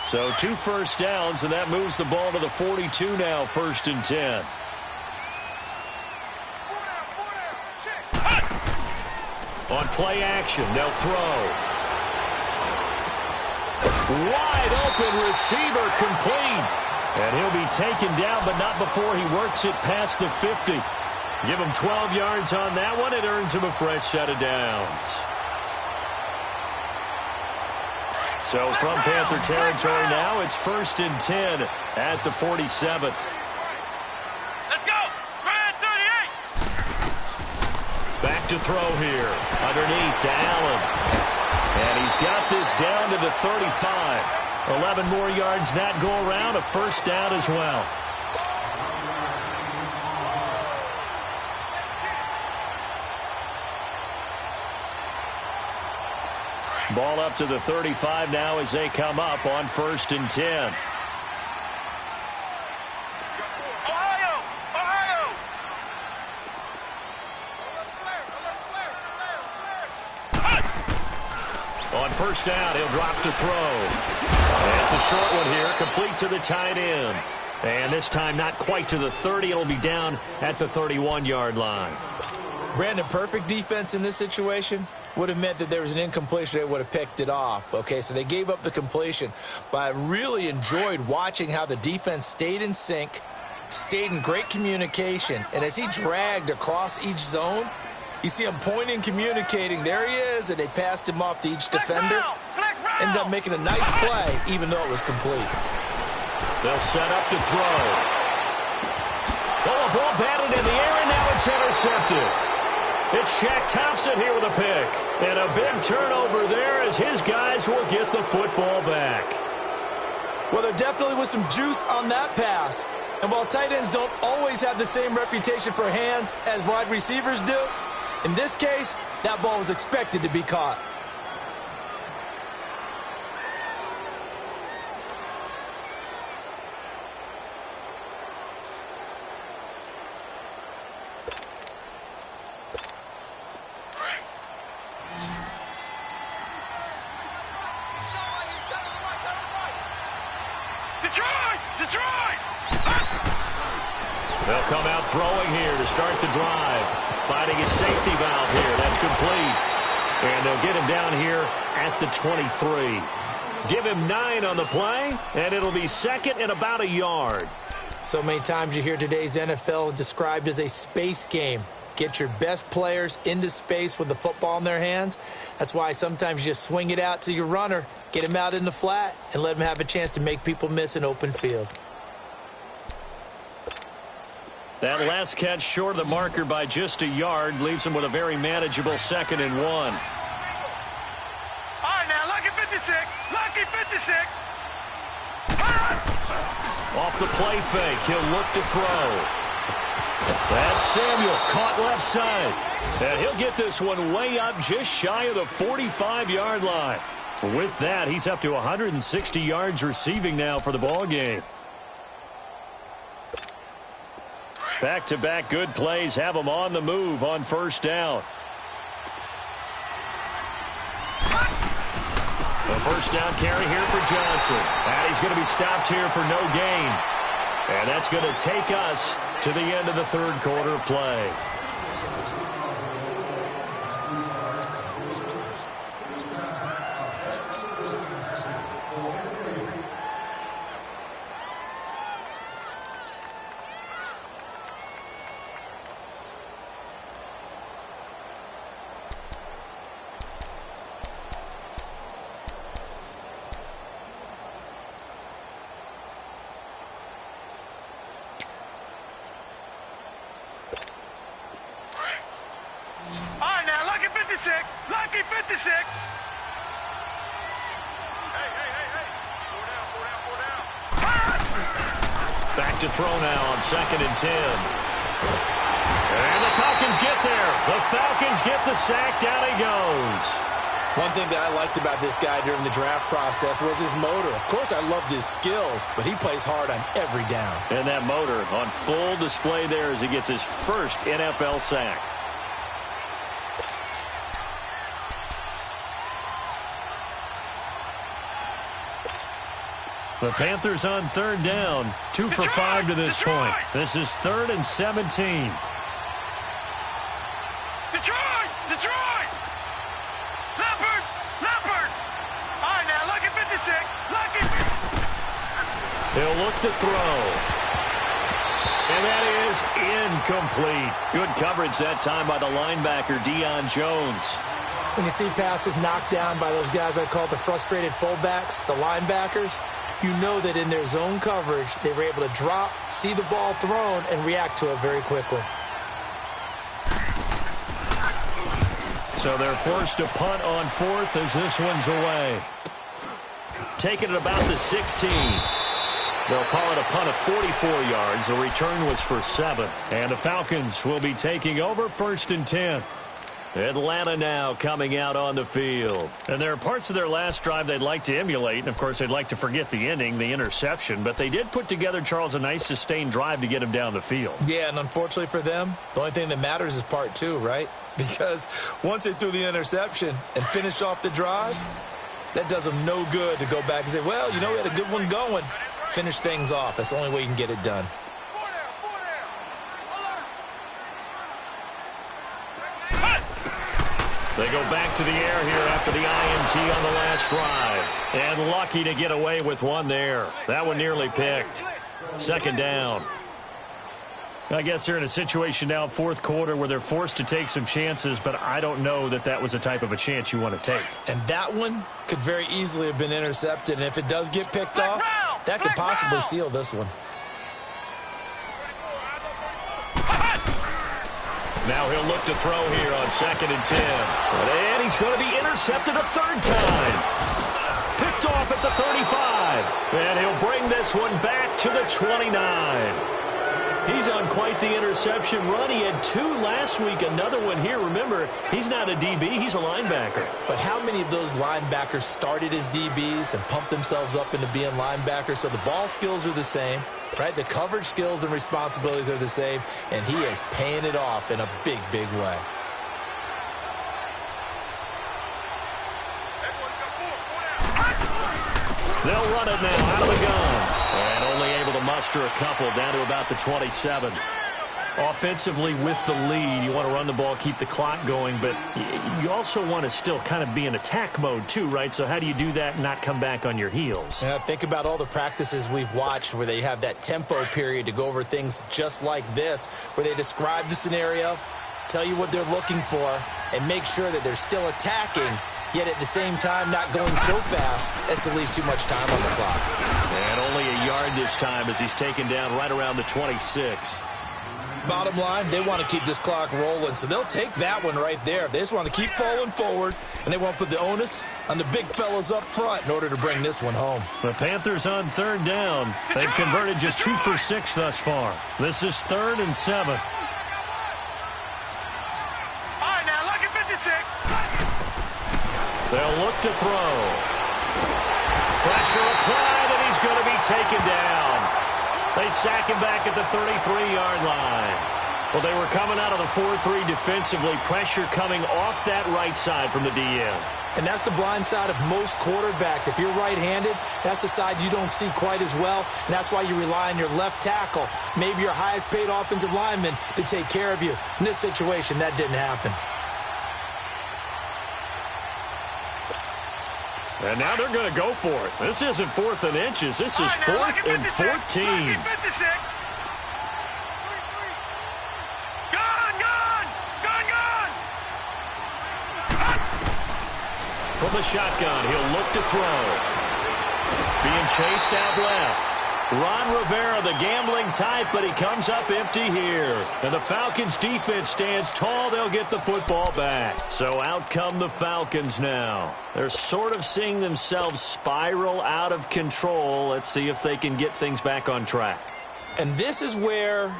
So 2 first downs, and that moves the ball to the 42 now, 1st and 10. On play action, they'll throw. Wide open receiver complete. And he'll be taken down, but not before he works it past the 50. Give him 12 yards on that one. It earns him a fresh set of downs. So from Panther territory now, it's 1st and 10 at the 47. Let's go! Grand 38! Back to throw here. Underneath to Allen. And he's got this down to the 35. 11 more yards that go around, a first down as well. Ball up to the 35 now as they come up on 1st and 10. On 1st down, he'll drop to throw. It's a short one here, complete to the tight end. And this time not quite to the 30. It'll be down at the 31-yard line. Brandon, perfect defense in this situation would have meant that there was an incompletion. They would have picked it off. Okay, so they gave up the completion. But I really enjoyed watching how the defense stayed in sync, stayed in great communication. And as he dragged across each zone, you see him pointing, communicating. There he is, and they passed him off to each defender. Ended up making a nice play, even though it was complete. They'll set up to throw. Oh, a ball batted in the air, and now it's intercepted. It's Shaq Thompson here with a pick. And a big turnover there as his guys will get the football back. Well, there definitely was some juice on that pass. And while tight ends don't always have the same reputation for hands as wide receivers do, in this case, that ball was expected to be caught. They'll come out throwing here to start the drive. Finding his safety valve here. That's complete. And they'll get him down here at the 23. Give him 9 on the play, and it'll be second and about a yard. So many times you hear today's NFL described as a space game. Get your best players into space with the football in their hands. That's why sometimes you just swing it out to your runner, get him out in the flat, and let him have a chance to make people miss an open field. That last catch short of the marker by just a yard leaves him with a very manageable 2nd and 1. All right, now, lucky 56. Lucky 56. Off the play fake, he'll look to throw. That's Samuel, caught left side. And he'll get this one way up just shy of the 45-yard line. With that, he's up to 160 yards receiving now for the ball game. Back-to-back good plays have him on the move on 1st down. The 1st down carry here for Johnson. And he's going to be stopped here for no gain. And that's going to take us to the end of the 3rd quarter of play. Lucky 56. Hey. Back to throw now on 2nd and 10. And the Falcons get there. The Falcons get the sack. Down he goes. One thing that I liked about this guy during the draft process was his motor. Of course, I loved his skills, but he plays hard on every down. And that motor on full display there as he gets his first NFL sack. The Panthers on 3rd down. 2 for 5 to this point. This is 3rd and 17. Detroit! Leopard! All right, now, lucky 56. Lucky. He'll look to throw. And that is incomplete. Good coverage that time by the linebacker, Deion Jones. When you see passes knocked down by those guys I call the frustrated fullbacks, the linebackers, you know that in their zone coverage, they were able to drop, see the ball thrown, and react to it very quickly. So they're forced to punt on 4th as this one's away. Taking it about the 16. They'll call it a punt of 44 yards. The return was for 7. And the Falcons will be taking over 1st and 10. Atlanta now coming out on the field. And there are parts of their last drive they'd like to emulate. And, of course, they'd like to forget the ending, the interception. But they did put together, Charles, a nice sustained drive to get him down the field. Yeah, and unfortunately for them, the only thing that matters is part two, right? Because once they threw the interception and finished off the drive, that does them no good to go back and say, well, you know, we had a good one going. Finish things off. That's the only way you can get it done. They go back to the air here after the INT on the last drive. And lucky to get away with one there. That one nearly picked. Second down. I guess they're in a situation now, fourth quarter, where they're forced to take some chances, but I don't know that that was the type of a chance you want to take. And that one could very easily have been intercepted. And if it does get picked off, that could possibly seal this one. Now he'll look to throw here on 2nd and 10. And he's going to be intercepted a third time. Picked off at the 35. And he'll bring this one back to the 29. He's on quite the interception run. He had 2 last week, another one here. Remember, he's not a DB, he's a linebacker. But how many of those linebackers started as DBs and pumped themselves up into being linebackers? So the ball skills are the same, right? The coverage skills and responsibilities are the same, and he is paying it off in a big, big way. They'll run it now out of the gun. And only able to muster a couple down to about the 27. Offensively with the lead, you want to run the ball, keep the clock going, but you also want to still kind of be in attack mode too, right? So how do you do that and not come back on your heels? Yeah, think about all the practices we've watched where they have that tempo period to go over things just like this, where they describe the scenario, tell you what they're looking for, and make sure that they're still attacking, yet at the same time not going so fast as to leave too much time on the clock. And only a yard this time as he's taken down right around the 26. Bottom line, they want to keep this clock rolling, so they'll take that one right there. They just want to keep falling forward, and they want to put the onus on the big fellas up front in order to bring this one home. The Panthers on 3rd down. They've converted just 2 for 6 thus far. This is 3rd and 7. All right, now look at 56. They'll look to throw. Pressure applied, and he's going to be taken down. They sack him back at the 33-yard line. Well, they were coming out of the 4-3 defensively. Pressure coming off that right side from the DM. And that's the blind side of most quarterbacks. If you're right-handed, that's the side you don't see quite as well, and that's why you rely on your left tackle, maybe your highest-paid offensive lineman, to take care of you. In this situation, that didn't happen. And now they're going to go for it. This isn't 4th and inches. This is 4th and 14. From the shotgun, he'll look to throw. Being chased out left. Ron Rivera, the gambling type, but he comes up empty here. And the Falcons defense stands tall. They'll get the football back. So out come the Falcons now. They're sort of seeing themselves spiral out of control. Let's see if they can get things back on track. And this is where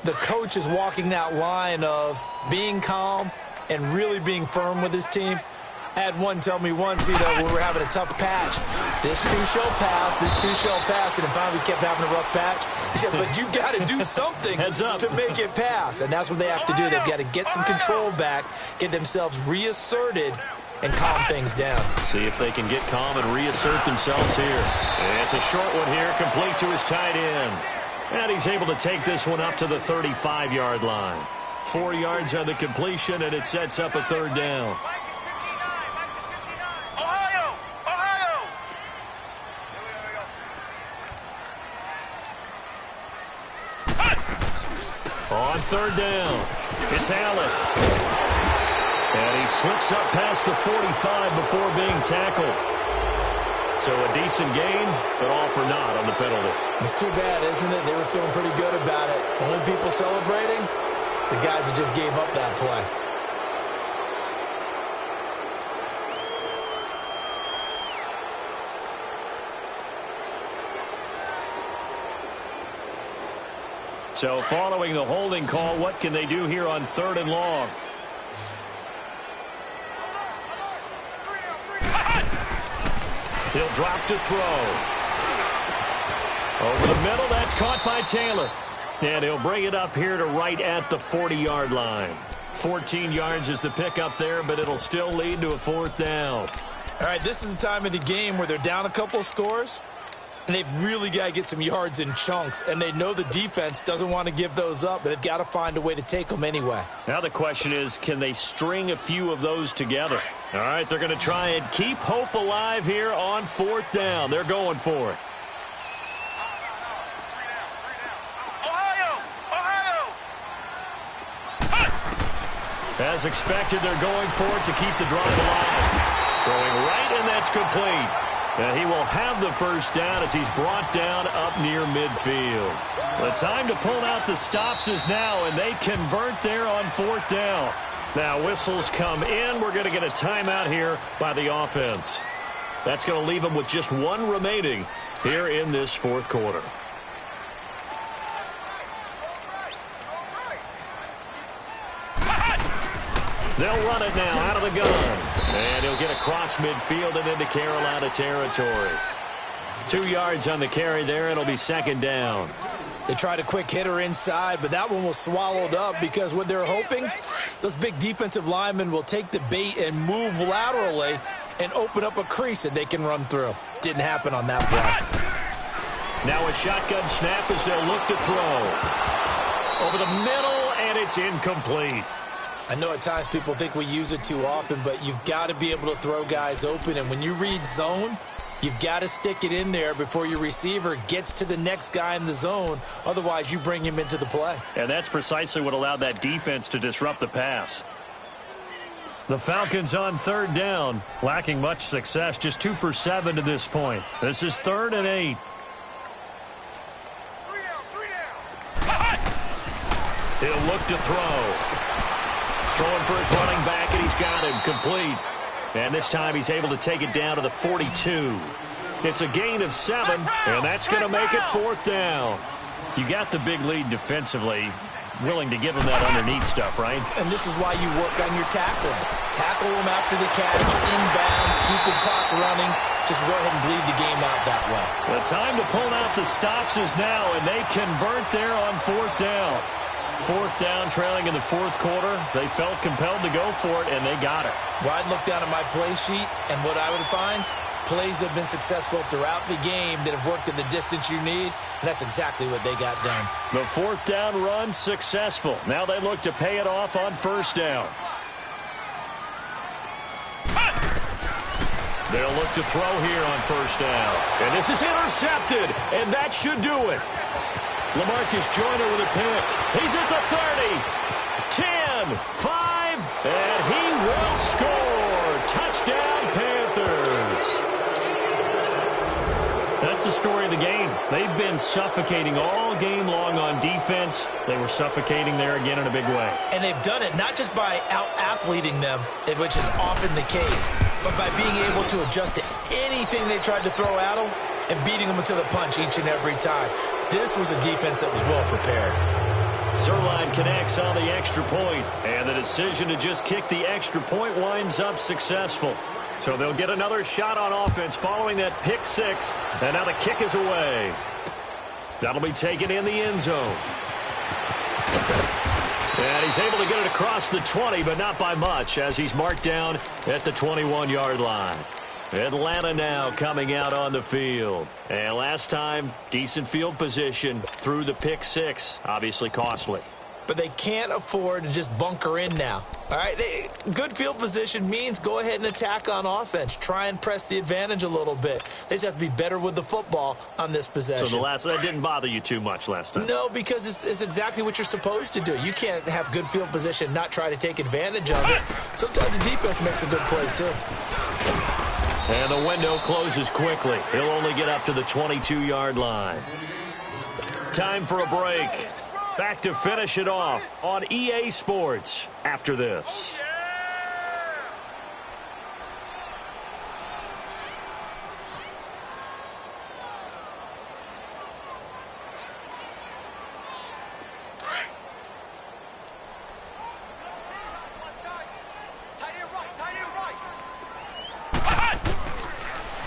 the coach is walking that line of being calm and really being firm with his team. I had one tell me once, when we were having a tough patch, this too shall pass, this too shall pass, and then finally we kept having a rough patch. He said, but you got to do something to make it pass, and that's what they have to do. They've got to get some control back, get themselves reasserted, and calm things down. See if they can get calm and reassert themselves here. And it's a short one here, complete to his tight end. And he's able to take this one up to the 35-yard line. 4 yards on the completion, and it sets up a 3rd down. On 3rd down, it's Allen. And he slips up past the 45 before being tackled. So a decent gain, but all for naught on the penalty. It's too bad, isn't it? They were feeling pretty good about it. Only people celebrating, the guys who just gave up that play. So following the holding call, what can they do here on 3rd and long? He'll drop to throw. Over the middle, that's caught by Taylor. And he'll bring it up here to right at the 40-yard line. 14 yards is the pickup there, but it'll still lead to a 4th down. All right, this is the time of the game where they're down a couple scores, and they've really got to get some yards in chunks, and they know the defense doesn't want to give those up, but they've got to find a way to take them anyway. Now the question is, can they string a few of those together? All right, they're going to try and keep hope alive here on 4th down. They're going for it. As expected, they're going for it to keep the drive alive. Throwing right, and that's complete. And he will have the 1st down as he's brought down up near midfield. The time to pull out the stops is now, and they convert there on 4th down. Now whistles come in. We're going to get a timeout here by the offense. That's going to leave them with just 1 remaining here in this 4th quarter. They'll run it now out of the gun. And he'll get across midfield and into Carolina territory. 2 yards on the carry there. It'll be 2nd down. They tried a quick hitter inside, but that one was swallowed up because what they're hoping, those big defensive linemen will take the bait and move laterally and open up a crease that they can run through. Didn't happen on that play. Now a shotgun snap as they'll look to throw. Over the middle, and it's incomplete. I know at times people think we use it too often, but you've got to be able to throw guys open. And when you read zone, you've got to stick it in there before your receiver gets to the next guy in the zone. Otherwise, you bring him into the play. And that's precisely what allowed that defense to disrupt the pass. The Falcons on 3rd down, lacking much success, just 2 for 7 to this point. This is 3rd and 8. He'll look to throw. Throwing for his running back, and he's got him complete. And this time he's able to take it down to the 42. It's a gain of 7, and that's going to make it 4th down. You got the big lead defensively. Willing to give him that underneath stuff, right? And this is why you work on your tackling. Tackle them after the catch, inbounds, keep the clock running. Just go ahead and bleed the game out that way. The time to pull out the stops is now, and they convert there on 4th down. 4th down, trailing in the 4th quarter. They felt compelled to go for it, and they got it. Well, I'd look down at my play sheet, and what I would find, plays have been successful throughout the game that have worked at the distance you need, and that's exactly what they got done. The 4th down run successful. Now they look to pay it off on 1st down. They'll look to throw here on 1st down. And this is intercepted, and that should do it. LaMarcus Joyner with a pick. He's at the 30, 10, 5, and he will score. Touchdown, Panthers. That's the story of the game. They've been suffocating all game long on defense. They were suffocating there again in a big way. And they've done it not just by out-athleting them, which is often the case, but by being able to adjust to anything they tried to throw at them and beating them to the punch each and every time. This was a defense that was well prepared. Zerline connects on the extra point, and the decision to just kick the extra point winds up successful. So they'll get another shot on offense following that pick 6, and now the kick is away. That'll be taken in the end zone. And he's able to get it across the 20, but not by much, as he's marked down at the 21-yard line. Atlanta now coming out on the field. And last time, decent field position through the pick 6. Obviously costly. But they can't afford to just bunker in now. All right, good field position means go ahead and attack on offense. Try and press the advantage a little bit. They just have to be better with the football on this possession. So that didn't bother you too much last time? No, because it's exactly what you're supposed to do. You can't have good field position and not try to take advantage of it. Sometimes the defense makes a good play, too. And the window closes quickly. He'll only get up to the 22-yard line. Time for a break. Back to finish it off on EA Sports after this.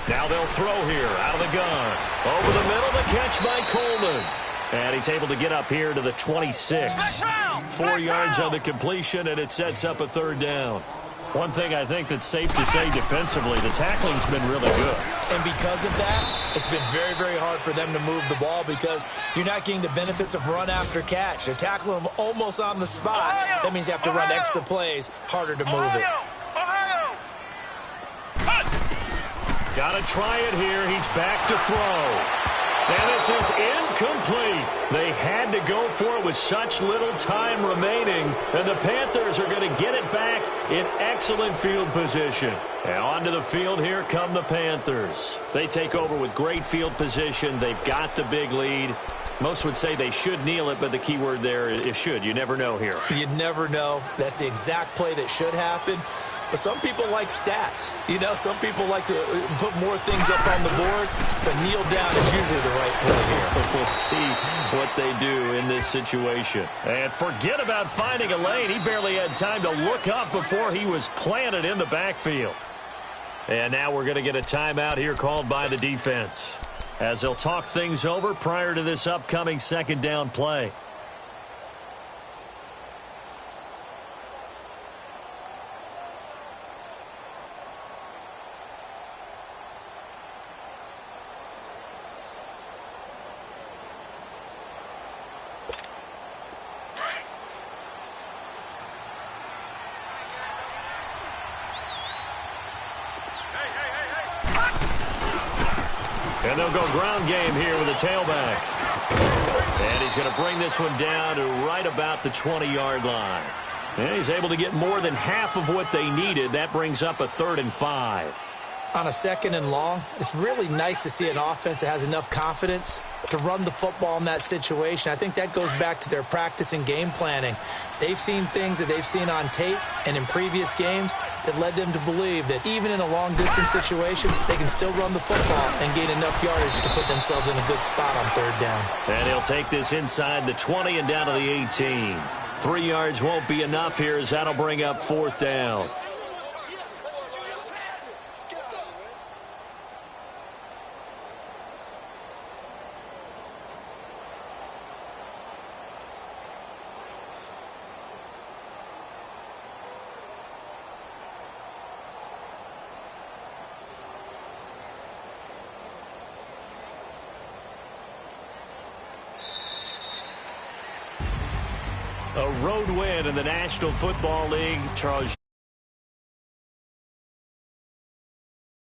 Now they'll throw here out of the gun. Over the middle, the catch by Coleman. And he's able to get up here to the 26. 4 yards on the completion, and it sets up a third down. One thing I think that's safe to say defensively, the tackling's been really good. And because of that, it's been very, very hard for them to move the ball because you're not getting the benefits of run after catch. They're tackling them almost on the spot. That means you have to run extra plays, harder to move it. Got to try it here. He's back to throw. And this is incomplete. They had to go for it with such little time remaining. And the Panthers are going to get it back in excellent field position. And onto the field, here come the Panthers. They take over with great field position. They've got the big lead. Most would say they should kneel it, but the key word there is should. You never know here. You never know. That's the exact play that should happen. But some people like stats. You know, some people like to put more things up on the board, but kneel down is usually the right play here. We'll see what they do in this situation. And forget about finding a lane. He barely had time to look up before he was planted in the backfield. And now we're going to get a timeout here called by the defense, as they'll talk things over prior to this upcoming second down play. And they'll go ground game here with a tailback. And he's going to bring this one down to right about the 20-yard line. And he's able to get more than half of what they needed. That brings up a 3rd and 5. On a 2nd and long, it's really nice to see an offense that has enough confidence to run the football in that situation. I think that goes back to their practice and game planning. They've seen things that they've seen on tape and in previous games that led them to believe that even in a long-distance situation, they can still run the football and gain enough yardage to put themselves in a good spot on 3rd down. And he'll take this inside the 20 and down to the 18. 3 yards won't be enough here, as that'll bring up 4th down. A road win in the National Football League. Charles